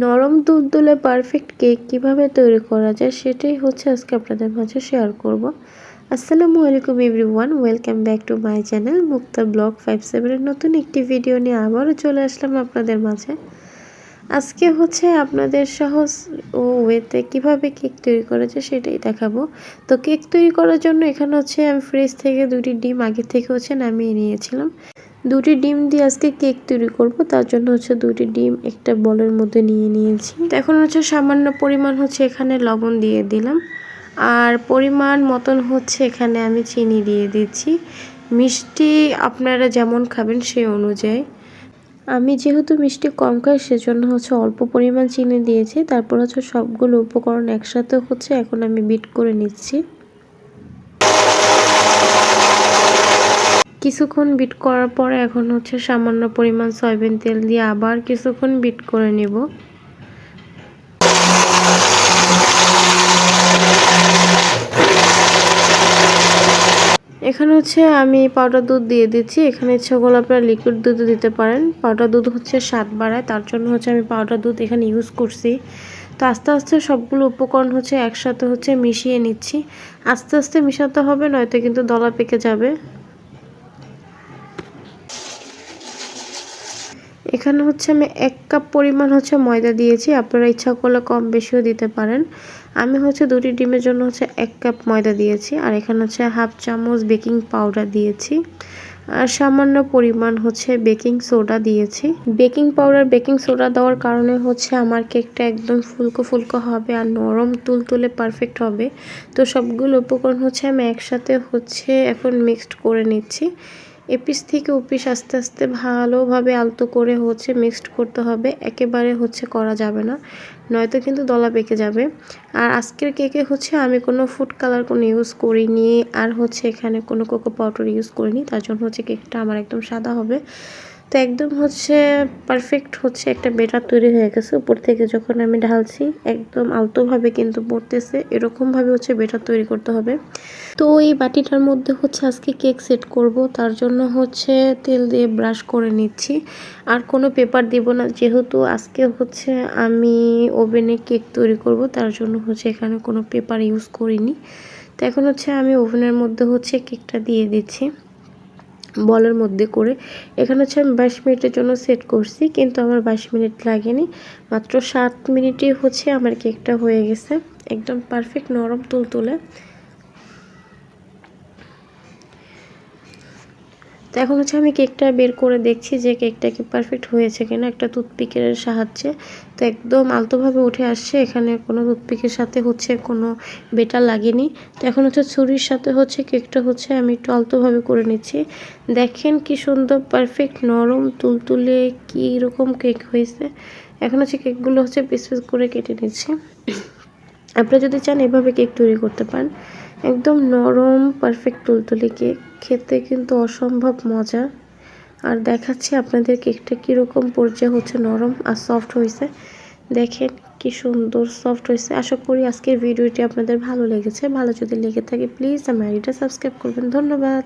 নরম তুলতুলে perfect cake কিভাবে তৈরি করা যায় সেটাই হচ্ছে আজকে আপনাদের মাঝে শেয়ার করব। আসসালামু আলাইকুম everyone, welcome back to my channel Mukta blog 57 এর নতুন একটি ভিডিও নিয়ে আবারও চলে আসলাম আপনাদের মাঝে। আজকে হচ্ছে আপনাদের সহজ ও ওয়েতে কিভাবে কেক তৈরি করা যায় সেটাই দেখাবো। তো কেক তৈরি করার জন্য এখানে হচ্ছে আমি ফ্রিজ থেকে 2টি ডিম আগে থেকে হচ্ছে নামিয়ে নিয়েছিলাম। 2টি ডিম দিয়ে আজকে কেক তৈরি করব, তার জন্য হচ্ছে 2টি ডিম একটা বলের মধ্যে নিয়ে নিয়েছি। তো এখন হচ্ছে সামান্য পরিমাণ হচ্ছে এখানে লবণ দিয়ে দিলাম, আর পরিমাণ মতন হচ্ছে এখানে আমি চিনি দিয়ে দিচ্ছি। মিষ্টি আপনারা যেমন খাবেন সেই অনুযায়ী। আমি যেহেতু মিষ্টি কম খাই সেজন্য হচ্ছে অল্প পরিমাণ চিনি দিয়েছি। তারপর হচ্ছে সবগুলো উপকরণ একসাথে হচ্ছে এখন আমি বিট করে নিচ্ছি। কিছুক্ষণ বিট করার পরে এখন হচ্ছে সামান্য পরিমাণ সয়াবিন তেল দিয়ে আবার কিছুক্ষণ বিট করে নেব। এখানে হচ্ছে আমি পাউডার দুধ দিয়ে দিচ্ছি। এখানে ইচ্ছা করলে আপনারা লিকুইড দুধও দিতে পারেন। পাউডার দুধ হচ্ছে স্বাদ বাড়ায়, তার জন্য হচ্ছে আমি পাউডার দুধ এখানে ইউজ করছি। তো আস্তে আস্তে সবগুলো উপকরণ হচ্ছে একসাথে হচ্ছে মিশিয়ে নিচ্ছি। আস্তে আস্তে মিশাতে হবে, নয়তো কিন্তু দলা পেকে যাবে। এখানে হচ্ছে আমি 1 কাপ পরিমাণ হচ্ছে ময়দা দিয়েছি, আপনারা ইচ্ছা করলে কম বেশিও দিতে পারেন। আমি হচ্ছে 2টি ডিমের জন্য হচ্ছে 1 কাপ ময়দা দিয়েছি, আর এখানে হচ্ছে 1/2 চামচ বেকিং পাউডার দিয়েছি, আর সামান্য পরিমাণ হচ্ছে বেকিং সোডা দিয়েছি। বেকিং পাউডার বেকিং সোডা দেওয়ার কারণে হচ্ছে আমার কেকটা একদম ফুলকো ফুলকো হবে আর নরম তুলতুলে পারফেক্ট হবে। তো সবগুলো উপকরণ হচ্ছে আমি একসাথে হচ্ছে এখন মিক্সড করে নিচ্ছি। এপিস থেকে ওপিস আস্তে আস্তে ভালোভাবে আলতো করে হচ্ছে মিক্সড করতে হবে, একেবারে হচ্ছে করা যাবে না, নয়তো কিন্তু দলা পেকে যাবে। আর আজকের কেকে হচ্ছে আমি কোনো ফুড কালার কোনো ইউজ করিনি, আর হচ্ছে এখানে কোনো কোকো পাউডার ইউজ করিনি, তার জন্য হচ্ছে কেকটা আমার একদম সাদা হবে। তো একদম হচ্ছে পারফেক্ট হচ্ছে একটা বেটার তৈরি হয়ে গেছে। উপর থেকে যখন আমি ঢালছি একদম আলতোভাবে কিন্তু পড়তেছে, এরকমভাবে হচ্ছে বেটার তৈরি করতে হবে। তো এই বাটিটার মধ্যে হচ্ছে আজকে কেক সেট করব, তার জন্য হচ্ছে তেল দিয়ে ব্রাশ করে নিচ্ছি। আর কোনো পেপার দিব না, যেহেতু আজকে হচ্ছে আমি ওভেনে কেক তৈরি করব, তার জন্য হচ্ছে এখানে কোনো পেপার ইউজ করিনি। তো এখন হচ্ছে আমি ওভেনের মধ্যে হচ্ছে কেকটা দিয়ে দিচ্ছি বলের মধ্যে করে। এখানে হচ্ছে আমি 22 মিনিটের জন্য সেট করছি, কিন্তু আমার 22 মিনিট লাগেনি, মাত্র 7 মিনিটেই হচ্ছে আমার কেকটা হয়ে গেছে একদম পারফেক্ট নরম তুলতুলে। তো এখন হচ্ছে আমি কেকটা বের করে দেখছি যে কেকটা কি পারফেক্ট হয়েছে কিনা একটা টুথপিকের সাহায্যে। তো একদম আলতোভাবে উঠে আসছে, এখানে কোনো টুথপিকের সাথে হচ্ছে কোনো বেটার লাগেনি। তো এখন হচ্ছে ছুরির সাথে হচ্ছে কেকটা হচ্ছে আমি একটু আলতোভাবে করে নিচ্ছি। দেখেন কি সুন্দর পারফেক্ট নরম তুলতুলে কি রকম কেক হয়েছে। এখন হচ্ছে কেকগুলো হচ্ছে পিস পিস করে কেটে নিচ্ছি। আপনারা যদি চান এভাবে কেক তৈরি করতে পারেন। একদম নরম পারফেক্ট তুলতুলে কেক, খেতে কিন্তু অসম্ভব মজা। আর দেখাচ্ছি আপনাদের কেকটা কীরকম পর্যায়ে হচ্ছে নরম আর সফট হয়েছে। দেখেন কি সুন্দর সফট হয়েছে। আশা করি আজকের ভিডিওটি আপনাদের ভালো লেগেছে। ভালো যদি লেগে থাকে প্লিজ আমার আইডিটা সাবস্ক্রাইব করবেন। ধন্যবাদ।